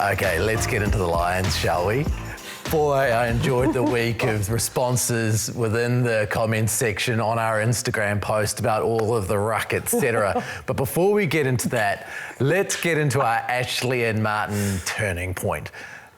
Okay, let's get into the Lions, shall we? Boy, I enjoyed the week of responses within the comments section on our Instagram post about all of the ruck, etc. But before we get into that, let's get into our Ashley and Martin turning point.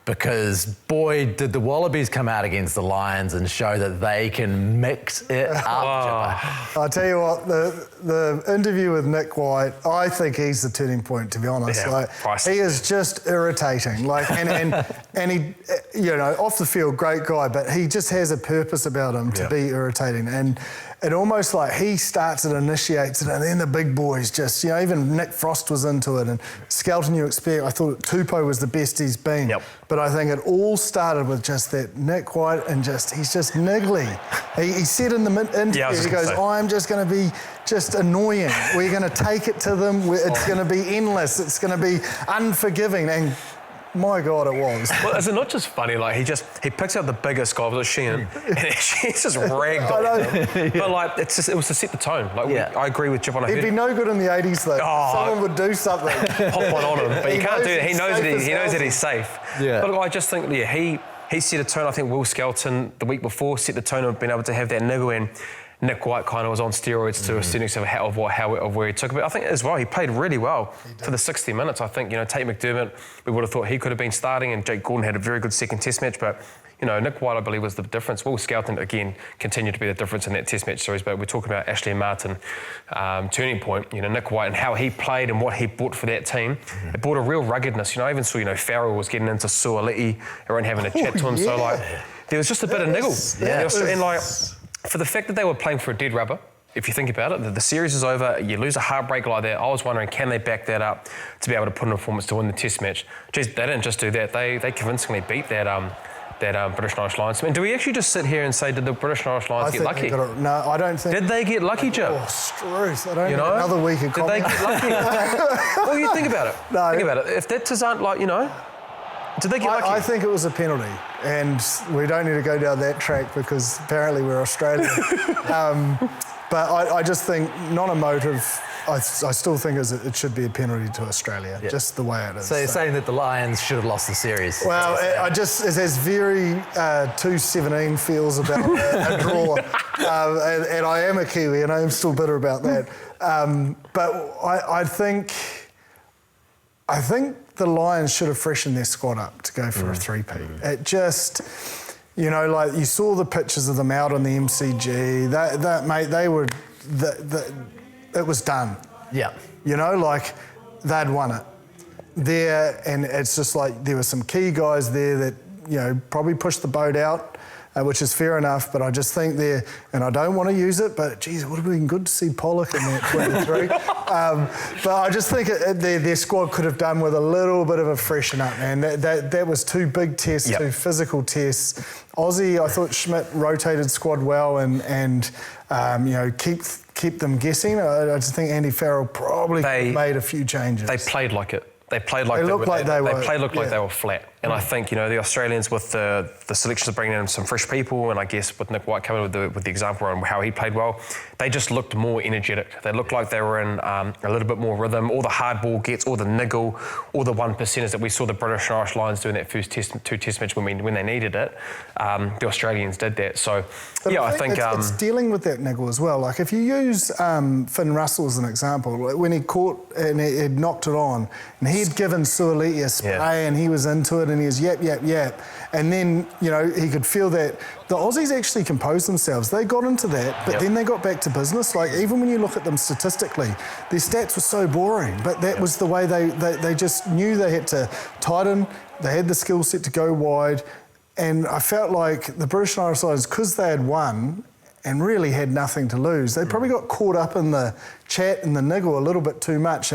Because, boy, did the Wallabies come out against the Lions and show that they can mix it up. I'll tell you what, the interview with Nick White, I think he's the turning point, to be honest. Yeah, he is just irritating. And he, you know, off the field, great guy, but he just has a purpose about him to be irritating. And it almost like he starts it, initiates it, and then the big boys just, you know, even Nick Frost was into it, and Skelton, you expect, I thought Tupou was the best he's been. But I think it all started with just that Nick White, and he's just niggly. He said in the interview, he goes, I'm just going to be just annoying. We're going to take it to them. It's going to be endless. It's going to be unforgiving. And my God, it was. Well, is it not just funny? Like, he picks out the biggest guy, was Sheehan, and she's just ragged on him. But like, it was to set the tone. Like, I agree with Chip on He'd be no good in the 80s though. Someone would do something. Pop one on him, but you can't do it. He knows that he's safe. Yeah. But I just think, he set a tone. I think Will Skelton the week before set the tone of being able to have that niggle, and Nick White kind of was on steroids to a certain extent of where he took it. But I think as well, he played really well for the 60 minutes. I think, you know, Tate McDermott, we would have thought he could have been starting, and Jake Gordon had a very good second test match. But, you know, Nick White, I believe, was the difference. Will Skelton, again, continued to be the difference in that test match series. But we're talking about Ashley and Martin turning point. You know, Nick White and how he played and what he brought for that team. It brought a real ruggedness. You know, I even saw, you know, Farrell was getting into Suoliti, everyone having a chat to him. So, like, there was just a bit of niggle. And, like, for the fact that they were playing for a dead rubber, if you think about it, the series is over, you lose a heartbreak like that. I was wondering, can they back that up to be able to put in a performance to win the test match? Geez, they didn't just do that. They convincingly beat that British and Irish Lions. I mean, do we actually just sit here and say, did the British and Irish Lions get lucky? No, I don't think. Did they get lucky, Joe? Oh, Struth. I don't know. Another week of Did they get lucky? Well, you think about it. No. Think about it. If that aren't like, you know, did they get lucky? I think it was a penalty, and we don't need to go down that track because apparently we're Australian. But I just think non-emotive. I still think it should be a penalty to Australia, just the way it is. So you're saying that the Lions should have lost the series? Well, it has very 2-17 feels about a draw, and I am a Kiwi, and I am still bitter about that. But I think the Lions should have freshened their squad up to go for a three-peat. It just, you know, like you saw the pictures of them out on the MCG. It was done. Yeah. You know, like they'd won it there, and it's just like there were some key guys there that, you know, probably pushed the boat out. Which is fair enough, but I just think and I don't want to use it, but geez, it would have been good to see Pollock in that 23. But I just think their squad could have done with a little bit of a freshen up, man. That was two big tests, two physical tests. Aussie, I thought Schmidt rotated squad well and you know, keep them guessing. I just think Andy Farrell probably made a few changes. They played like it. They played like they were flat. And I think, you know, the Australians with the selections of bringing in some fresh people, and I guess with Nick White coming with the example on how he played well, they just looked more energetic. They looked like they were in a little bit more rhythm. All the hard ball gets, all the niggle, all the 1%ers that we saw the British and Irish Lions do in that first two test match when they needed it. The Australians did that. So, I think it's dealing with that niggle as well. Like if you use Finn Russell as an example, like when he caught and he knocked it on, and he'd given Suoliti a spray and he was into it and he was yap. And then, you know, he could feel that the Aussies actually composed themselves. They got into that, but then they got back to business. Like, even when you look at them statistically, their stats were so boring, but that was the way they just knew they had to tighten. They had the skill set to go wide. And I felt like the British and Irish Lions, because they had won and really had nothing to lose, they probably got caught up in the chat and the niggle a little bit too much.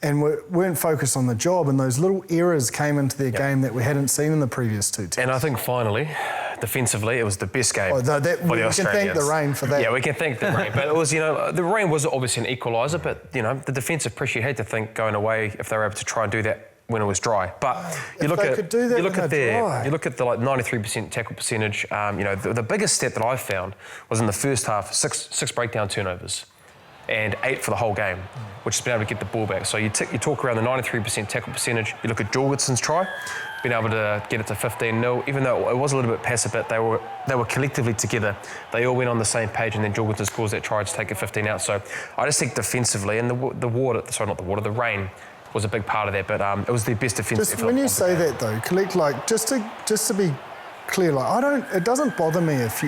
And weren't focused on the job, and those little errors came into their game that we hadn't seen in the previous two tests. And I think finally, defensively, it was the best game for the Australians. We can thank the rain for that. Yeah, we can thank the rain. But it was, you know, the rain was obviously an equaliser, but, you know, the defensive pressure, you had to think going away if they were able to try and do that when it was dry. But you look at the 93% tackle percentage. You know, the biggest stat that I found was in the first half, six breakdown turnovers. and 8 for the whole game, which has been able to get the ball back. So you talk around the 93% tackle percentage. You look at Jorgensen's try, being able to get it to 15-0, even though it was a little bit past a bit, they were collectively together. They all went on the same page, and then Jorgensen scores that try to take it 15 out. So I just think defensively, and the rain was a big part of that, but it was their best defensive. Just when you say that though, just to be clear, it doesn't bother me if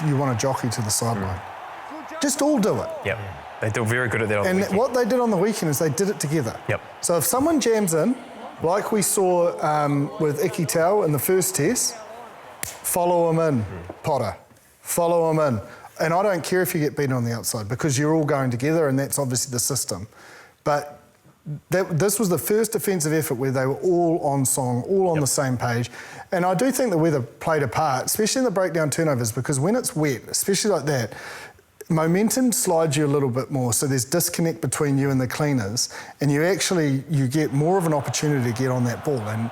you want to jockey to the sideline. Just all do it. Yep. They do very good at that on the weekend. And what they did on the weekend is they did it together. Yep. So if someone jams in, like we saw with Iki Tau in the first test, follow him in, Potter. Follow him in. And I don't care if you get beaten on the outside because you're all going together and that's obviously the system. But this was the first defensive effort where they were all on song, all on the same page. And I do think the weather played a part, especially in the breakdown turnovers, because when it's wet, especially like that, momentum slides you a little bit more, so there's disconnect between you and the cleaners, and you get more of an opportunity to get on that ball. And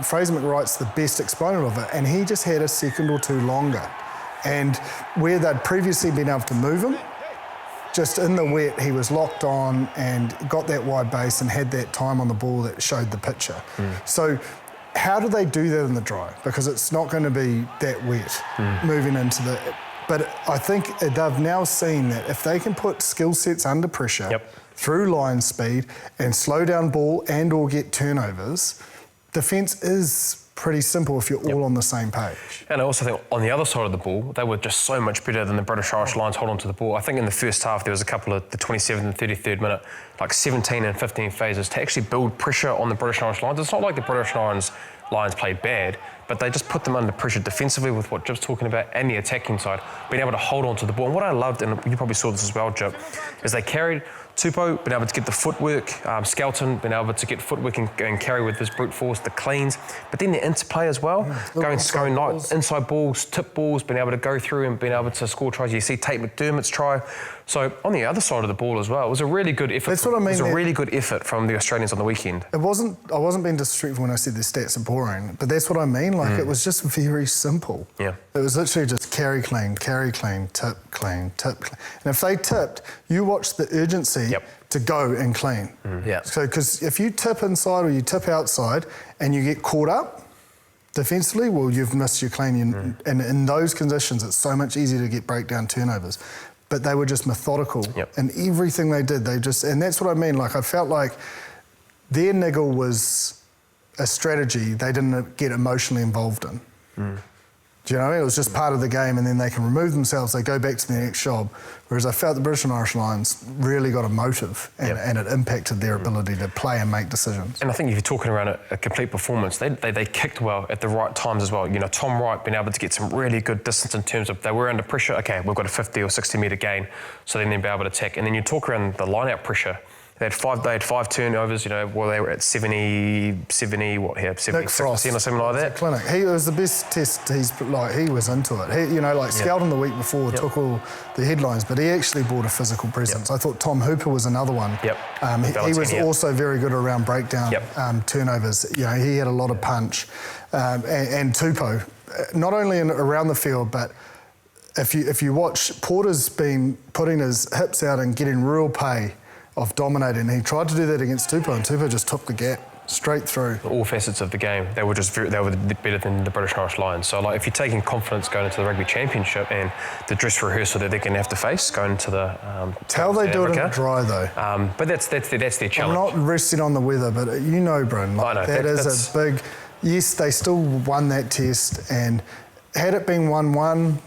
Fraser McWright's the best exponent of it, and he just had a second or two longer. And where they'd previously been able to move him, just in the wet, he was locked on and got that wide base and had that time on the ball that showed the picture. So how do they do that in the dry? Because it's not going to be that wet moving into the... But I think they've now seen that if they can put skill sets under pressure through line speed and slow down ball and or get turnovers, defence is pretty simple if you're all on the same page. And I also think on the other side of the ball, they were just so much better than the British Irish Lions hold on to the ball. I think in the first half, there was a couple of the 27th and 33rd minute, like 17 and 15 phases to actually build pressure on the British Irish Lions. It's not like the British Lions played bad, but they just put them under pressure defensively with what Jip's talking about and the attacking side, being able to hold on to the ball. And what I loved, and you probably saw this as well, Jip, is they carried Tupou, been able to get the footwork, Skelton, been able to get footwork and carry with his brute force, the cleans, but then the interplay as well, going inside balls, tip balls, being able to go through and being able to score tries. You see Tate McDermott's try. So on the other side of the ball as well, it was a really good effort. That's what I mean. It was a really good effort from the Australians on the weekend. I wasn't being disrespectful when I said the stats are boring, but that's what I mean. It was just very simple. Yeah. It was literally just carry clean, tip clean, tip clean. And if they tipped, you watched the urgency to go and clean. So because if you tip inside or you tip outside and you get caught up defensively, well, you've missed your clean. And in those conditions, it's so much easier to get breakdown turnovers. But they were just methodical in everything they did. And that's what I mean. I felt like their niggle was a strategy they didn't get emotionally involved in. Do you know what I mean? It was just part of the game, and then they can remove themselves, they go back to the next job. Whereas I felt the British and Irish Lions really got a motive, and it impacted their ability to play and make decisions. And I think if you're talking around a complete performance, they kicked well at the right times as well. You know, Tom Wright being able to get some really good distance in terms of they were under pressure. Okay, we've got a 50 or 60 metre gain, so then they'd be able to attack. And then you talk around the line-out pressure. They had five turnovers, they were at 76% or something like that. Clinic. He was the best test. He was into it. Skelton the week before took all the headlines, but he actually brought a physical presence. I thought Tom Hooper was another one. He was also very good around breakdown turnovers. He had a lot of punch. And Tupou, not only around the field, but if you watch, Porter's been putting his hips out and getting real pay of dominating. He tried to do that against Tupou, and Tupou just took the gap straight through. All facets of the game, they were better than the British and Irish Lions. So, if you're taking confidence going into the Rugby Championship and the dress rehearsal that they're going to have to face going into the how they do it in the dry though. But that's their challenge. I'm not resting on the weather, but Bryn, I know, that's a big. Yes, they still won that test, and had it been 1-1,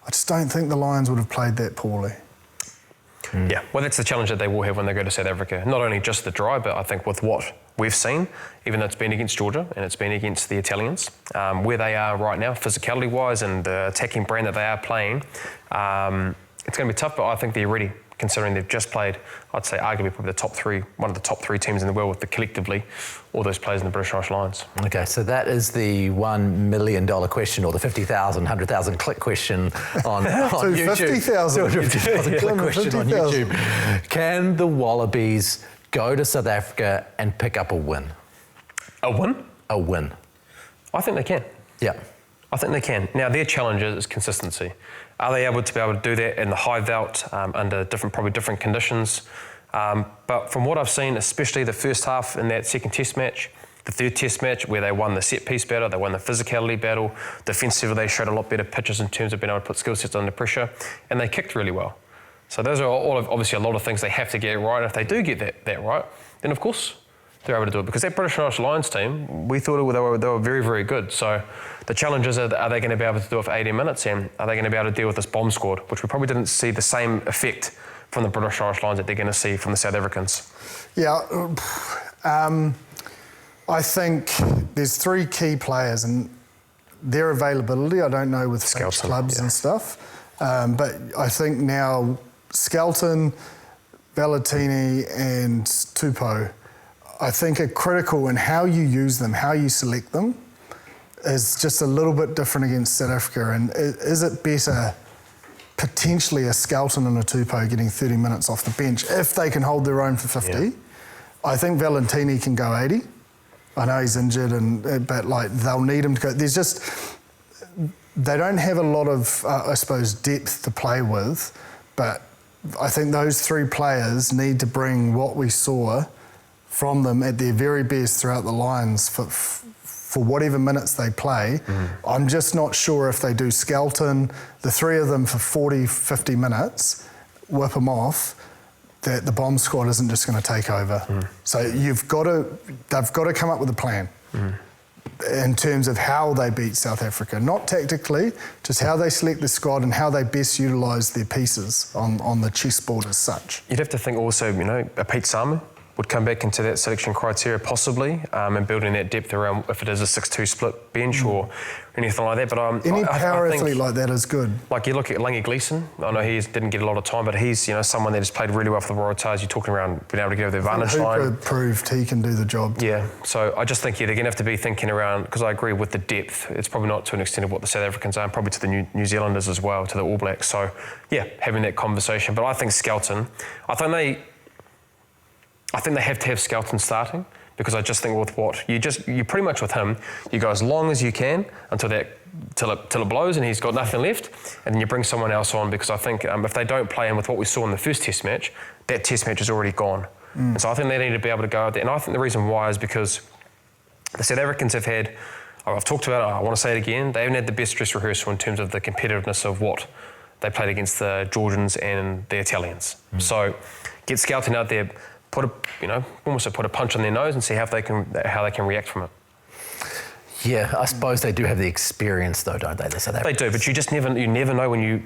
I just don't think the Lions would have played that poorly. Yeah, well, that's the challenge that they will have when they go to South Africa. Not only just the dry, but I think with what we've seen, even though it's been against Georgia and it's been against the Italians, where they are right now, physicality-wise and the attacking brand that they are playing, it's going to be tough, but I think they're ready, considering they've just played, I'd say arguably probably one of the top three teams in the world with collectively all those players in the British Irish Lions. Okay, so that is the $1 million question, or the 50,000, 100,000 click question on YouTube. 50,000. 250,000 click question on YouTube. Can the Wallabies go to South Africa and pick up a win? A win? A win. I think they can. Yeah. I think they can. Now, their challenge is consistency. Are they able to do that in the high veld under probably different conditions? But from what I've seen, especially the first half in that second test match, the third test match where they won the set piece battle, they won the physicality battle, defensively they showed a lot better pitches in terms of being able to put skill sets under pressure, and they kicked really well. So those are obviously a lot of things they have to get right, and if they do get that right, then of course they're able to do it. Because that British and Irish Lions team, we thought they were very, very good. So the challenge is, are they going to be able to do it for 80 minutes, and are they going to be able to deal with this bomb squad, which we probably didn't see the same effect from the British Irish Lions that they're going to see from the South Africans? Yeah, I think there's 3 key players, and their availability, I don't know with French clubs and stuff, but I think now Skelton, Valentini and Tupou, I think are critical in how you use them, how you select them, is just a little bit different against South Africa. And is it better potentially a Skelton and a Tupou getting 30 minutes off the bench if they can hold their own for 50? Yeah. I think Valentini can go 80. I know he's injured, but like they'll need him to go. They don't have a lot of, I suppose, depth to play with, but I think those 3 players need to bring what we saw from them at their very best throughout the Lions for whatever minutes they play. I'm just not sure if they do Skelton, the 3 of them for 40, 50 minutes, whip them off, that the bomb squad isn't just going to take over. So they've got to come up with a plan in terms of how they beat South Africa, not tactically, just how they select the squad and how they best utilise their pieces on the chessboard as such. You'd have to think also, a Pete Samu would come back into that selection criteria possibly, and building that depth around if it is a 6-2 split bench or anything like that. But any power athlete like that is good. Like you look at Lange Gleeson, I know he didn't get a lot of time, but he's someone that has played really well for the Waratahs. You're talking around being able to get over the advantage line. Hooper proved he can do the job. Yeah, so I just think they're going to have to be thinking around, because I agree with the depth. It's probably not to an extent of what the South Africans are, and probably to the New Zealanders as well, to the All Blacks. So yeah, having that conversation. But I think Skelton, I think they have to have Skelton starting, because I just think with what you pretty much with him, you go as long as you can till it blows and he's got nothing left, and then you bring someone else on, because I think if they don't play in with what we saw in the first test match, that test match is already gone. And so I think they need to be able to go out there. And I think the reason why is because the South Africans have had, I've talked about it, I want to say it again, they haven't had the best dress rehearsal in terms of the competitiveness of what they played against the Georgians and the Italians. So get Skelton out there, almost put a punch on their nose and see how they can react from it. Yeah, I suppose they do have the experience though, don't they? They do, but you never know when you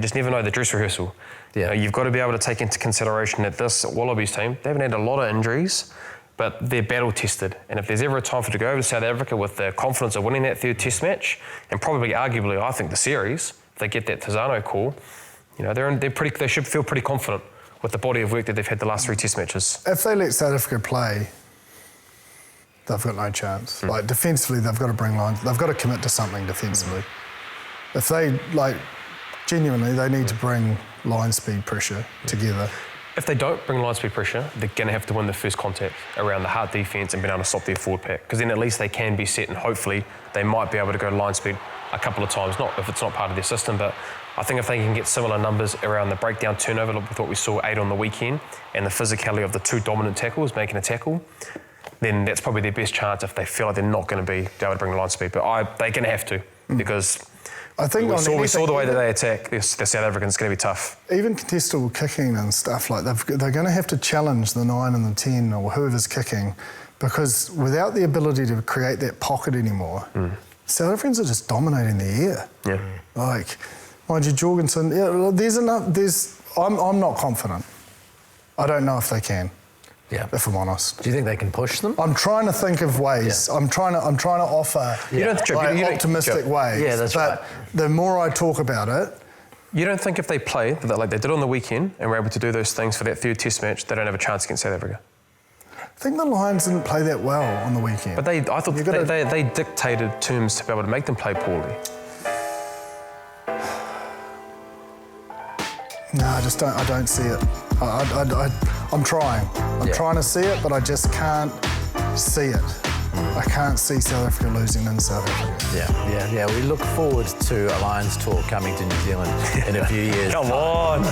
just never know the dress rehearsal. Yeah. You've got to be able to take into consideration that this Wallabies team, they haven't had a lot of injuries, but they're battle tested. And if there's ever a time for to go over to South Africa with the confidence of winning that 3rd test match, and probably arguably, I think the series, if they get that Tizano call, they should feel pretty confident with the body of work that they've had the last 3 test matches. If they let South Africa play, they've got no chance. Like defensively, they've got to bring lines. They've got to commit to something defensively. If they genuinely, they need to bring line speed pressure together. If they don't bring line speed pressure, they're going to have to win the first contact around the hard defence and be able to stop their forward pack, because then at least they can be set, and hopefully they might be able to go line speed a couple of times. Not if it's not part of their system, but I think if they can get similar numbers around the breakdown turnover with what we saw 8 on the weekend, and the physicality of the 2 dominant tackles making a tackle, then that's probably their best chance if they feel like they're not going to be able to bring line speed. But they're going to have to, because I think we saw the way that they attack the South Africans. It's going to be tough. Even contestable kicking and stuff, like they're going to have to challenge the 9 and the 10 or whoever's kicking, because without the ability to create that pocket anymore, South Africans are just dominating the air. Yeah. Like, mind you, Jorgensen, I'm not confident. I don't know if they can. Yeah. If I'm honest. Do you think they can push them? I'm trying to think of ways. Yeah. I'm trying to offer optimistic ways. Yeah, that's but right. The more I talk about it, you don't think if they play like they did on the weekend and were able to do those things for that 3rd test match, they don't have a chance against South Africa? I think the Lions didn't play that well on the weekend. But I thought they dictated terms to be able to make them play poorly. No, I don't see it. I'm trying. I'm trying to see it, but I just can't see it. I can't see South Africa losing in South Africa. Yeah. We look forward to a Lions tour coming to New Zealand in a few years. Come on.